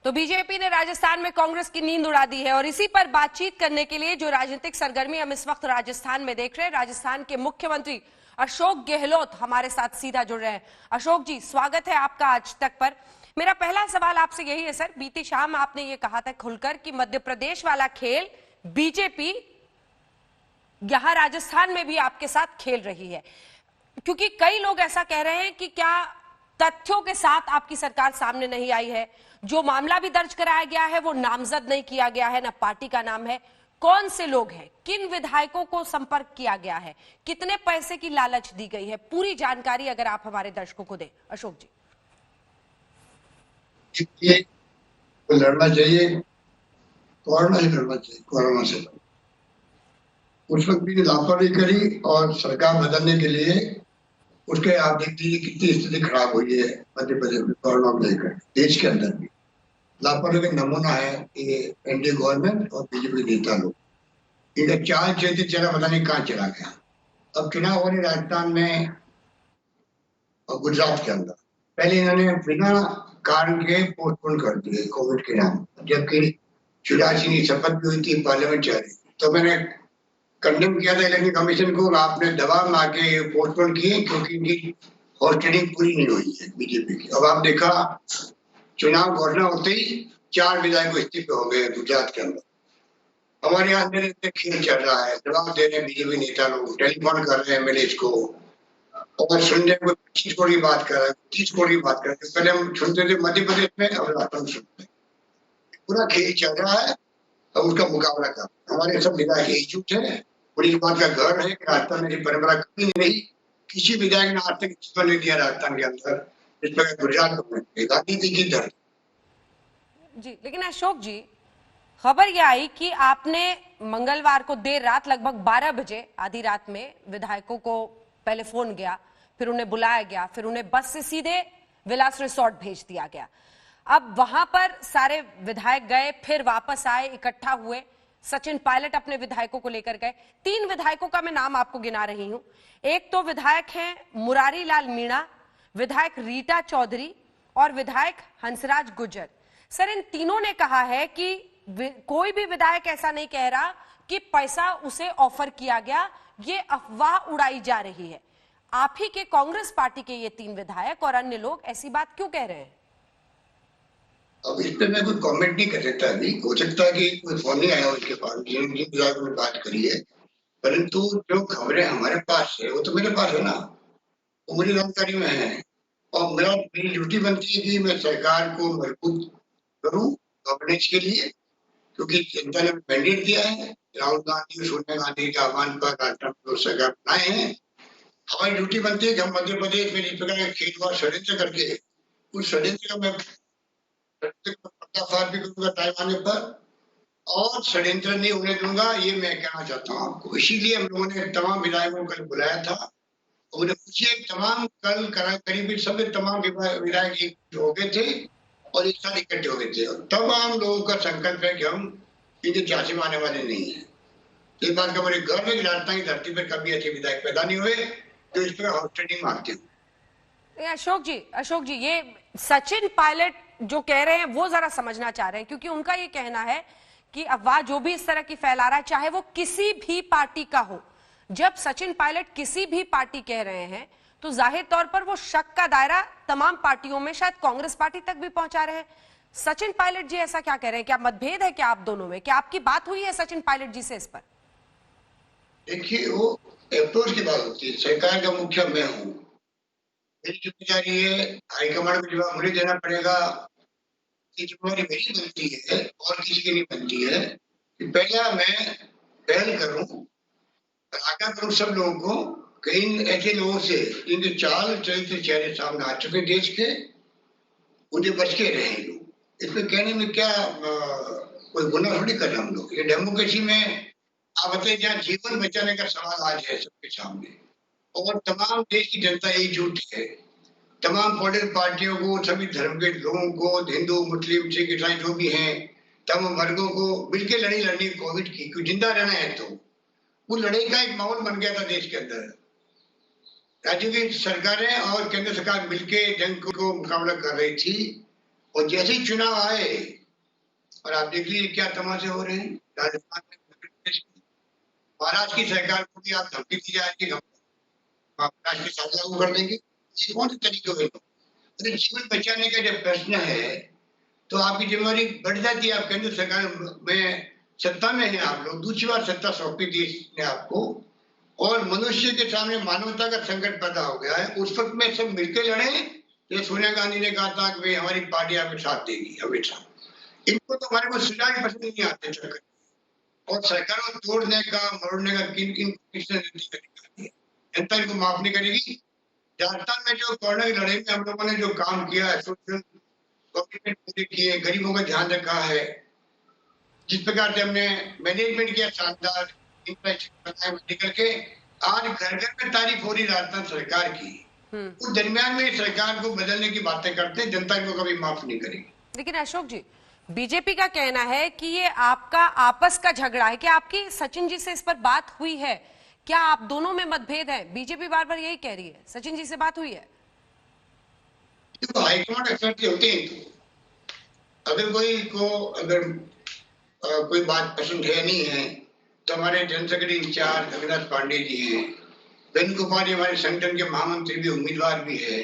तो बीजेपी ने राजस्थान में कांग्रेस की नींद उड़ा दी है और इसी पर बातचीत करने के लिए जो राजनीतिक सरगर्मी हम इस वक्त राजस्थान में देख रहे हैं, राजस्थान के मुख्यमंत्री अशोक गहलोत हमारे साथ सीधा जुड़ रहे हैं। अशोक जी, स्वागत है आपका आज तक पर। मेरा पहला सवाल आपसे यही है सर, बीती शाम आपने ये कहा था खुलकर कि मध्य प्रदेश वाला खेल बीजेपी यहां राजस्थान में भी आपके साथ खेल रही है, क्योंकि कई लोग ऐसा कह रहे हैं कि क्या तथ्यों के साथ आपकी सरकार सामने नहीं आई है। जो मामला भी दर्ज कराया गया है वो नामजद नहीं किया गया है, ना पार्टी का नाम है। कौन से लोग हैं, किन विधायकों को संपर्क किया गया है, कितने पैसे की लालच दी गई है, पूरी जानकारी अगर आप हमारे दर्शकों को दें अशोक जी। लड़ना चाहिए, कोरोना ही लड़ना चाहिए, कोरोना से। उस वक्त भी लापरवाही करी और सरकार बदलने के लिए उसके आप देख लीजिए कितनी स्थिति खराब हुई है मध्य प्रदेश में कोरोना को लेकर। देश के अंदर भी लापरवाही का नमूना है ये एनडीए गवर्नमेंट और बीजेपी नेता लोग। इनका चाल चलते चला पता नहीं कहाँ चला गया। अब चुनाव हो रहे राजस्थान में और गुजरात के अंदर। पहले इन्होंने बिना कारण के पोस्टपोन कर दिए कोविड के नाम, जबकि शिवराज सिंह की शपथ भी हुई थी, पार्लियामेंट जा रही। तो मैंने कंडेम किया था इलेक्शन कमीशन को, आपने दबाव में आके पोस्टपोन किए क्योंकि इनकी होस्टिंग पूरी नहीं हुई है बीजेपी की। अब आप देखा चुनाव घोषणा होते ही 4 विधायक इस्तीफे हो गए गुजरात के अंदर। हमारे यहाँ अंदर खेल चल रहा है, दबाव दे रहे हैं बीजेपी नेता लोग, टेलीफोन कर रहे हैं एमएलए को और सुनने को 25 करोड़ की बात कर रहा है, 30 करोड़ की बात कर रहे हैं। पहले हम सुनते थे मध्य प्रदेश में, अब राजस्थान सुनते हैं। पूरा खेल चल रहा है और उसका मुकाबला कर। हमारे सब विधायक एकजुट है। बड़ी बात का घर है कि राजस्थान में परंपरा कभी नहीं रही, किसी विधायक ने आज तक इस्तीफा नहीं दिया राजस्थान के अंदर, इस पर गुजरात में राजनीति की धरती। जी, लेकिन अशोक जी, खबर यह आई कि आपने मंगलवार को देर रात लगभग 12 बजे आधी रात में विधायकों को पहले फोन गया, फिर उन्हें बुलाया गया, फिर उन्हें बस से सीधे विलास रिसोर्ट भेज दिया गया। अब वहां पर सारे विधायक गए, फिर वापस आए, इकट्ठा हुए। सचिन पायलट अपने विधायकों को लेकर गए। 3 विधायकों का मैं नाम आपको गिना रही हूं। एक तो विधायक हैं मुरारी लाल मीणा, विधायक रीटा चौधरी और विधायक हंसराज गुर्जर। सर, इन तीनों ने कहा है कि कोई भी विधायक ऐसा नहीं कह रहा कि पैसा उसे ऑफर किया गया, ये अफवाह उड़ाई जा रही है। आप ही के कांग्रेस पार्टी के ये 3 विधायक और अन्य लोग ऐसी बात क्यों कह रहे हैं? अब इस पे मैं कोई कमेंट नहीं कर सकता। अभी हो सकता है कि कोई फोन नहीं आया उसके पास, जिन विधायक में बात करी है, परंतु जो खबरें हमारे पास है वो तो मेरे पास है ना, वो मेरी जानकारी में है। और मेरी ड्यूटी बनती है कि मैं सरकार को मजबूत करूं गवर्नेंस के लिए, क्योंकि जनता ने मैंडेट दिया है। राहुल गांधी, सोनिया गांधी के आह्वान पर राजस्थान में सरकार बनाए हैं। हमारी ड्यूटी बनती है कि हम मध्य प्रदेश में इस प्रकार के खेतवार षड्यंत्र करके उस षड्यंत्र का मैं पर्दाफाश भी करूंगा टाइम आने पर, और षड्यंत्र नहीं होने दूंगा, ये मैं कहना चाहता हूँ आपको। इसीलिए हम लोगों ने तमाम विधायकों को कल बुलाया था। उन्हें पूछिए, तमाम कल करीब सब तमाम विधायक हो गए थे और एक साथ इकट्ठे हो गए थे। तब हम लोगों का संकल्प है कि हम इनके झांसे में आने वाले नहीं है। इस बात का बड़े गर्व है कि राजस्थान की धरती पर कभी ऐसे विधायक पैदा नहीं हुए जो इस पर हॉस्टिंग मारते हैं। अशोक जी, ये सचिन पायलट जो कह रहे हैं वो जरा समझना चाह रहे हैं, क्योंकि उनका ये कहना है कि अफवाह जो भी इस तरह की फैला रहा है, चाहे वो किसी भी पार्टी का हो, जब सचिन पायलट किसी भी पार्टी कह रहे हैं तो जाहिर तौर पर वो शक का दायरा तमाम पार्टियों में, शायद कांग्रेस पार्टी तक भी पहुंचा रहे हैं। सचिन पायलट जी ऐसा क्या कह रहे हैं? क्या मतभेद है क्या आप दोनों में? क्या आपकी बात हुई है सचिन पायलट जी से इस पर? देखिए, वो अप्रोच की बात होती है। सरकार का मुखिया मैं हूँ, मेरी जिम्मेदारी है, हाईकमांड को जवाब मुझे देना पड़ेगा। ये जिम्मेदारी मेरी बनती है और किसी की नहीं बनती है कि पहला मैं पहल करूं, आगाह करूं सब लोगों को। कई ऐसे लोगों से जिनके चाल चरित्र चेहरे सामने आ चुके देश के, उन्हें बच के रहे लोग। इसमें कहने में क्या कोई गुनाह थोड़ी कर रहे हम लोग। ये डेमोक्रेसी में आप बताइए, जहाँ जीवन बचाने का सवाल आज है सबके सामने और तमाम देश की जनता एकजुट है, तमाम पॉलिटिकल पार्टियों को, सभी धर्म के लोगों को, हिंदू, मुस्लिम, सिख, ईसाई जो भी हैं, तमाम वर्गों को मिलकर लड़ाई लड़नी कोविड की, क्यों जिंदा रहना है। तो वो लड़ाई का एक माहौल बन गया था देश के अंदर। राज्य की सरकारें और केंद्र सरकार मिलकर जंग को मुकाबला कर रही थी और जैसे ही चुनाव आए, और आप देख लीजिए क्या तमाशे हो रहे हैं राजस्थान में, मध्य प्रदेश में, महाराष्ट्र की सरकार को भी आप धमकी दी जा रही है, आप राष्ट्रीय शासन लागू कर देंगे। ये कौन से तरीके हुए? अरे जीवन बचाने का जब प्रश्न है तो आपकी जिम्मेदारी बढ़ जाती है। आप केंद्र सरकार में सत्ता में है आप लोग, दूसरी बार सत्ता सौंपी देश ने आपको, और मनुष्य के सामने मानवता का संकट पैदा हो गया है। उस वक्त में सब मिलकर लड़े। तो सोनिया गांधी ने कहा था कि भाई हमारी पार्टी आपके साथ देगी हमेशा। इनको तो हमारे को सुझाव ही पसंद नहीं आते सरकार, और सरकार को तोड़ने का मरोड़ने का किन किन किसने नीति करेगी, जनता इनको माफ नहीं करेगी। राजस्थान में जो कोरोना की लड़ाई में हम लोगों ने जो काम किया है, सोशल कमिटमेंट पूरी की है, गरीबों का ध्यान रखा है, जिस प्रकार से हमने मैनेजमेंट किया शानदार, इंफ्रास्ट्रक्चर मेडिकल के, आज घर घर में तारीफ हो रही राजस्थान सरकार की। उस दरमियान में सरकार को बदलने की बातें करते हैं, जनता इनको कभी माफ नहीं करेगी। लेकिन अशोक जी, बीजेपी का कहना है कि ये आपका आपस का झगड़ा है। क्या आपकी सचिन जी से इस पर बात हुई है? क्या आप दोनों में मतभेद है? बीजेपी बार बार यही कह रही है। सचिन जी से बात हुई है? तो हाईकमांड एक्सपर्ट होते हैं, अगर कोई को अगर कोई बात पसंद है नहीं है तो हमारे general secretary in charge Avinash Pandey ji हैं, वेणुगोपाल जी हमारे संगठन के महामंत्री भी उम्मीदवार भी है,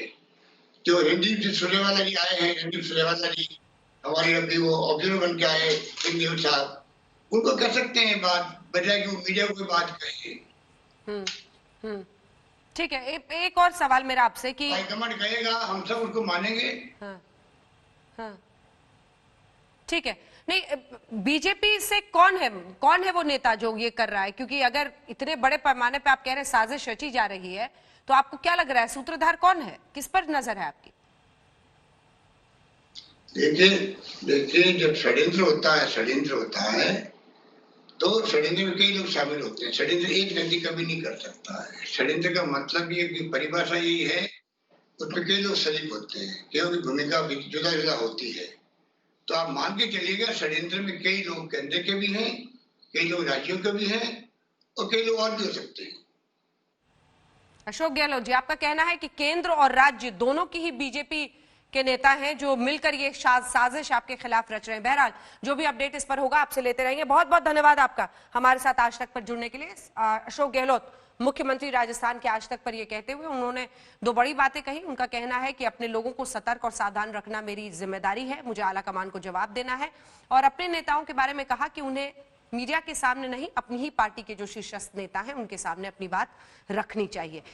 जो रणदीप सुरजेवाला जी आए हैं, रणदीप सुरजेवाला जी हमारे अभी वो ऑब्जर्वर बन के आए सिंह साहब, उनको कह सकते हैं बात, बजाय कि वो मीडिया को बात कहे। ठीक है, एक और सवाल मेरा आपसे कि हाईकमांड कहेगा हम सब उसको मानेंगे। हाँ, हाँ, ठीक है। नहीं, बीजेपी से कौन है वो नेता जो ये कर रहा है? क्योंकि अगर इतने बड़े पैमाने पे आप कह रहे हैं साजिश रची जा रही है, तो आपको क्या लग रहा है सूत्रधार कौन है? किस पर नजर है आपकी? देखिए जब षड्यंत्र होता है तो षड्यंत्र में कई लोग शामिल होते हैं। षड्यंत्र एक व्यक्ति कभी नहीं कर सकता है। षड्यंत्र का मतलब ये की परिभाषा यही है, उसमें कई लोग शरीक होते हैं, कईयों की भूमिका जुदा जुदा होती है। तो आप मान के चलिएगा षड्यंत्र में कई लोग केंद्र के भी हैं, कई लोग राज्यों के भी हैं, और कई लोग और भी हो सकते हैं। अशोक गहलोत जी, आपका कहना है कि केंद्र और राज्य दोनों की ही बीजेपी के नेता हैं जो मिलकर ये साजिश आपके खिलाफ रच रहे हैं। बहरहाल जो भी अपडेट इस पर होगा आपसे लेते रहेंगे। बहुत बहुत धन्यवाद आपका हमारे साथ आज तक पर जुड़ने के लिए। अशोक गहलोत, मुख्यमंत्री राजस्थान के आज तक पर ये कहते हुए उन्होंने दो बड़ी बातें कही। उनका कहना है कि अपने लोगों को सतर्क और सावधान रखना मेरी जिम्मेदारी है, मुझे आला कमान को जवाब देना है, और अपने नेताओं के बारे में कहा कि उन्हें मीडिया के सामने नहीं, अपनी ही पार्टी के जो शीर्षस्थ नेता हैं उनके सामने अपनी बात रखनी चाहिए।